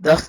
10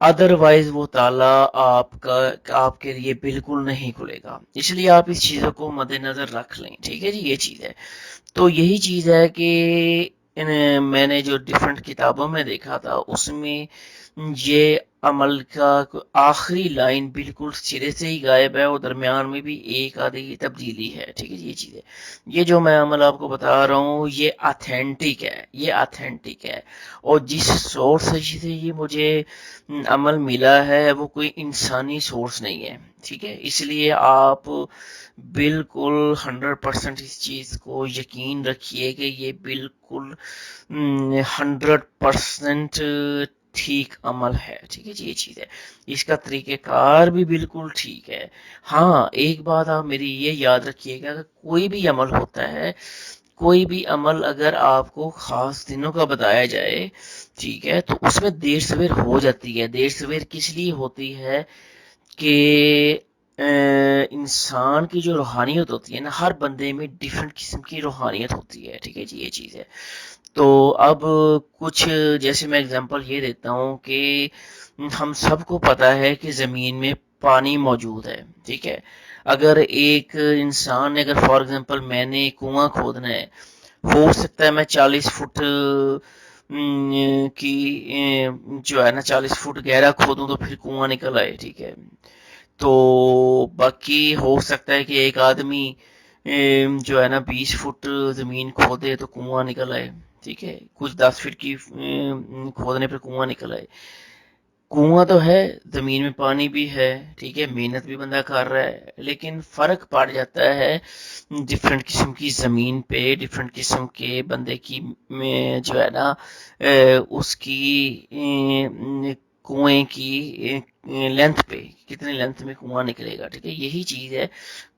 otherwise وہ تالا آپ کے لیے بالکل نہیں کھلے گا. اس لیے آپ اس چیزوں کو مد نظر رکھ لیں. ٹھیک ہے جی، یہ چیز ہے. تو یہی چیز ہے کہ میں نے جو ڈفرنٹ کتابوں میں دیکھا تھا اس میں یہ عمل کا آخری لائن بالکل سرے سے ہی غائب ہے، اور درمیان میں بھی ایک آدھی تبدیلی ہے. ٹھیک ہے جی، یہ چیز ہے. یہ جو میں عمل آپ کو بتا رہا ہوں یہ آتھینٹک ہے، یہ آتھینٹک ہے. اور جس سورس سے یہ مجھے عمل ملا ہے وہ کوئی انسانی سورس نہیں ہے. ٹھیک ہے، اس لیے آپ بالکل 100% اس چیز کو یقین رکھیے کہ یہ بالکل 100% ٹھیک عمل ہے. ٹھیک ہے جی، یہ چیز ہے. اس کا طریقہ کار بھی بالکل ٹھیک ہے. ہاں ایک بات آپ میری یہ یاد رکھیے گا کہ کوئی بھی عمل ہوتا ہے، کوئی بھی عمل اگر آپ کو خاص دنوں کا بتایا جائے، ٹھیک ہے، تو اس میں دیر سویر ہو جاتی ہے. دیر سویر کس لیے ہوتی ہے کہ انسان کی جو روحانیت ہوتی ہے نا، ہر بندے میں ڈفرنٹ قسم کی روحانیت ہوتی ہے. ٹھیک ہے جی، یہ چیز ہے. تو اب کچھ جیسے میں اگزامپل یہ دیتا ہوں کہ ہم سب کو پتا ہے کہ زمین میں پانی موجود ہے. ٹھیک ہے، اگر ایک انسان نے اگر فار ایگزامپل میں نے کنواں کھودنا ہے، ہو سکتا ہے میں 40 فٹ کی جو ہے نا 40 فٹ گہرا کھودوں تو پھر کنواں نکل آئے. ٹھیک ہے، تو باقی ہو سکتا ہے کہ ایک آدمی جو ہے نا 20 فٹ زمین کھودے تو کنواں نکل آئے. ٹھیک ہے، کچھ 10 فٹ کی کھودنے پہ کنواں نکل آئے. کنواں تو ہے، زمین میں پانی بھی ہے. ٹھیک ہے، محنت بھی بندہ کر رہا ہے، لیکن فرق پڑ جاتا ہے ڈفرنٹ قسم کی زمین پہ، ڈفرنٹ قسم کے بندے کی جو ہے نا اس کی کنویں کی لینتھ پہ، کتنے لینتھ میں کنواں نکلے گا. ٹھیک ہے، یہی چیز ہے.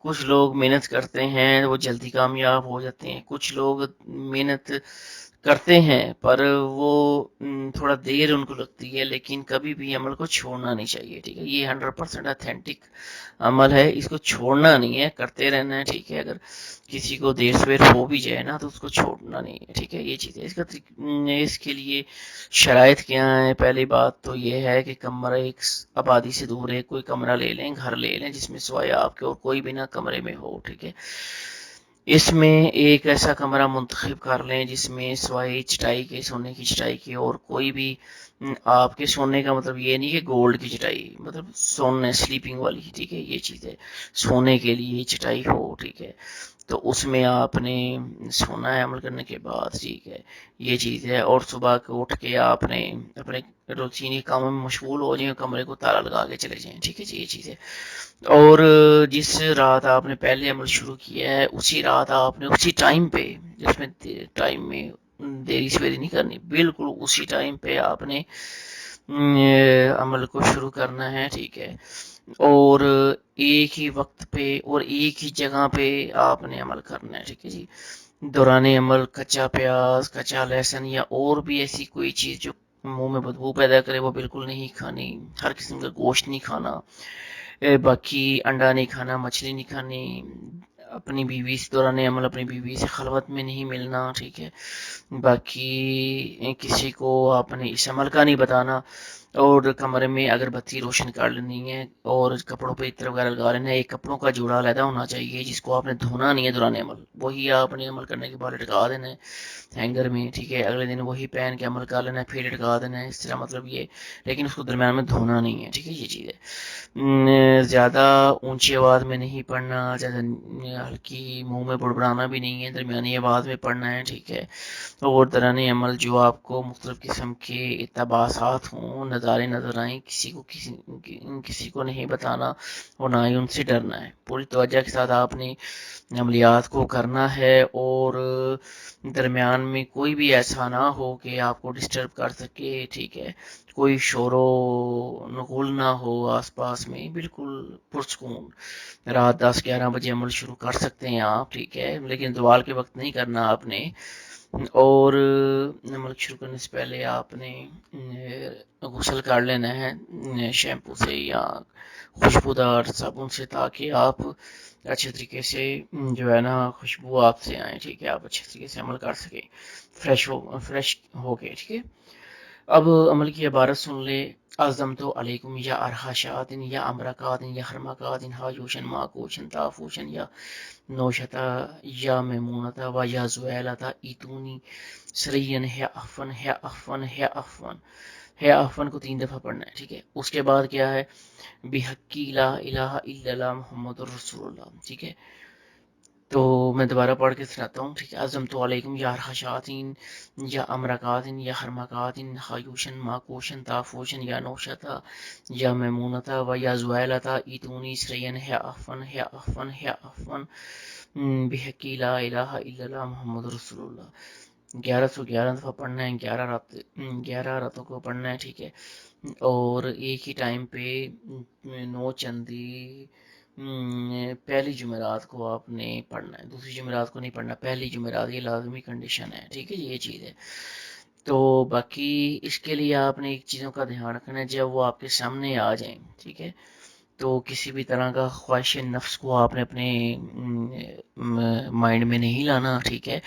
کچھ لوگ محنت کرتے ہیں وہ جلدی کامیاب ہو جاتے ہیں، کچھ لوگ محنت کرتے ہیں پر وہ تھوڑا دیر ان کو لگتی ہے، لیکن کبھی بھی عمل کو چھوڑنا نہیں چاہیے. ٹھیک ہے، یہ 100% اتھینٹک عمل ہے، اس کو چھوڑنا نہیں ہے، کرتے رہنا ہے. ٹھیک ہے، اگر کسی کو دیر سویر ہو بھی جائے نا تو اس کو چھوڑنا نہیں ہے. ٹھیک ہے، یہ چیز ہے. اس کے لیے شرائط کیا ہے؟ پہلی بات تو یہ ہے کہ کمرہ ایک آبادی سے دور ہے، کوئی کمرہ لے لیں، گھر لے لیں جس میں سوائے آپ کے اور کوئی بھی نہ کمرے میں ہو. ٹھیک ہے، اس میں ایک ایسا کمرہ منتخب کر لیں جس میں سوائے چٹائی کے، سونے کی چٹائی کے اور کوئی بھی آپ کے سونے کا مطلب یہ نہیں کہ گولڈ کی چٹائی، مطلب سونے سلیپنگ والی. ٹھیک ہے، یہ چیز ہے، سونے کے لیے چٹائی ہو. ٹھیک ہے، تو اس میں آپ نے سونا ہے عمل کرنے کے بعد. ٹھیک ہے، یہ چیز ہے. اور صبح کو اٹھ کے آپ نے اپنے روٹینی کاموں میں مشغول ہو جائیں، کمرے کو تالا لگا کے چلے جائیں. ٹھیک ہے جی، یہ چیز ہے. اور جس رات آپ نے پہلے عمل شروع کیا ہے اسی رات آپ نے اسی ٹائم پہ، جس میں ٹائم میں دیری سویری نہیں کرنی، بالکل اسی ٹائم پہ آپ نے عمل کو شروع کرنا ہے. ٹھیک ہے، اور ایک ہی وقت پہ اور ایک ہی جگہ پہ آپ نے عمل کرنا ہے. ٹھیک ہے جی. دوران عمل کچا پیاز، کچا لہسن یا اور بھی ایسی کوئی چیز جو منہ میں بدبو پیدا کرے وہ بالکل نہیں کھانی. ہر قسم کا گوشت نہیں کھانا، باقی انڈا نہیں کھانا، مچھلی نہیں کھانی. اپنی بیوی سے دوران عمل اپنی بیوی سے خلوت میں نہیں ملنا. ٹھیک ہے، باقی کسی کو آپ نے اس عمل کا نہیں بتانا. اور کمرے میں اگر بتی روشن کر لینی ہے اور کپڑوں پہ عطر وغیرہ لگا لینا ہے. ایک کپڑوں کا جوڑا علیحدہ ہونا چاہیے جس کو آپ نے دھونا نہیں ہے دوران عمل، وہی آپ نے عمل کرنے کے بعد لٹکا دینا ہے ہینگر میں. ٹھیک ہے، اگلے دن وہی پہن کے عمل کر لینا ہے، پھر لٹکا دینا ہے. اس طرح مطلب یہ، لیکن اس کو درمیان میں دھونا نہیں ہے. ٹھیک ہے، یہ چیز ہے. زیادہ اونچی آواز میں نہیں پڑھنا، زیادہ ہلکی منہ میں بڑبڑانا بھی نہیں ہے، درمیانی آواز میں پڑھنا ہے. ٹھیک ہے، اور دوران عمل جو آپ کو مختلف قسم کے اقتباسات ہوں، نظارے نظر آئیں، کسی کو نہیں بتانا اور نہ ہی ان سے ڈرنا ہے. پوری توجہ کے ساتھ آپ نے عملیات کو کرنا ہے اور درمیان میں کوئی بھی ایسا نہ ہو کہ آپ کو ڈسٹرب کر سکے. ٹھیک ہے، کوئی شور و نغول نہ ہو آس پاس میں، بالکل پرسکون. رات 10-11 بجے عمل شروع کر سکتے ہیں آپ. ٹھیک ہے، لیکن زوال کے وقت نہیں کرنا آپ نے. اور عمل شروع کرنے سے پہلے آپ نے غسل کر لینا ہے شیمپو سے یا خوشبودار صابن سے، تاکہ آپ اچھے طریقے سے جو ہے نا خوشبو آپ سے آئے. ٹھیک ہے، آپ اچھے طریقے سے عمل کر سکیں فریش ہو کے. ٹھیک ہے، اب عمل کی عبارت سن لے. عزمت علیکم یا ارحاشات یا امرکات یا حرمکات حایوشن معکوشن تافوشن یا نوشتا یا میمونتا و یا زویلتا ایتونی سرین ہے افن ہے افن ہے افن ہے افن کو 3 دفعہ پڑھنا ہے، ٹھیک ہے۔ اس کے بعد کیا ہے، بحقی لا الہ الا اللہ محمد الرسول اللہ، ٹھیک ہے۔ تو میں دوبارہ پڑھ کے سناتا ہوں، ٹھیک ہے۔ عزمت علیکم یا حشاتین یا امرکاتن یا حرمکاتن حیوشن ماکوشن تافوشن یا نوشتا یا میمونتا و یا زویلتا ایتونی سرین ہے افن ہے افن ہے افن بحقی لا الہ الا اللہ محمد رسول اللہ۔ 1111 دفعہ پڑھنا ہے، 11 راتوں کو پڑھنا ہے، ٹھیک ہے۔ اور ایک ہی ٹائم پہ 9 چندی پہلی جمعرات کو آپ نے پڑھنا ہے، دوسری جمعرات کو نہیں پڑھنا، پہلی جمعرات، یہ لازمی کنڈیشن ہے، ٹھیک ہے، یہ چیز ہے۔ تو باقی اس کے لیے آپ نے ایک چیزوں کا دھیان رکھنا ہے، جب وہ آپ کے سامنے آ جائیں، ٹھیک ہے، تو کسی بھی طرح کا خواہش نفس کو آپ نے اپنے مائنڈ میں نہیں لانا، ٹھیک ہے،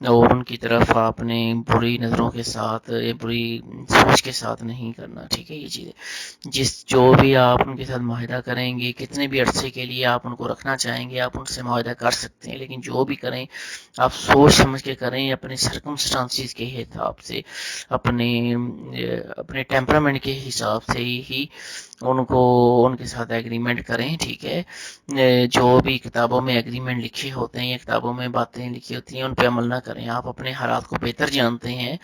اور ان کی طرف آپ نے بری نظروں کے ساتھ، بری سوچ کے ساتھ نہیں کرنا، ٹھیک ہے، یہ چیزیں جو بھی آپ ان کے ساتھ معاہدہ کریں گے، کتنے بھی عرصے کے لیے آپ ان کو رکھنا چاہیں گے، آپ ان سے معاہدہ کر سکتے ہیں، لیکن جو بھی کریں آپ سوچ سمجھ کے کریں، اپنے سرکمسٹانسز کے حساب سے، اپنے ٹیمپرامنٹ کے حساب سے ہی ان کے ساتھ ایگریمنٹ کریں، ٹھیک ہے۔ جو بھی کتابوں میں ایگریمنٹ لکھے ہوتے ہیں یا کتابوں میں باتیں لکھی ہوتی ہیں ان پہ عمل نہ کریں، آپ اپنے حالات کو بہتر جانتے ہیں،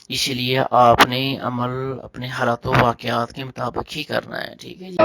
اسی لیے آپ نے عمل اپنے حالات و واقعات کے مطابق ہی کرنا ہے، ٹھیک ہے جی۔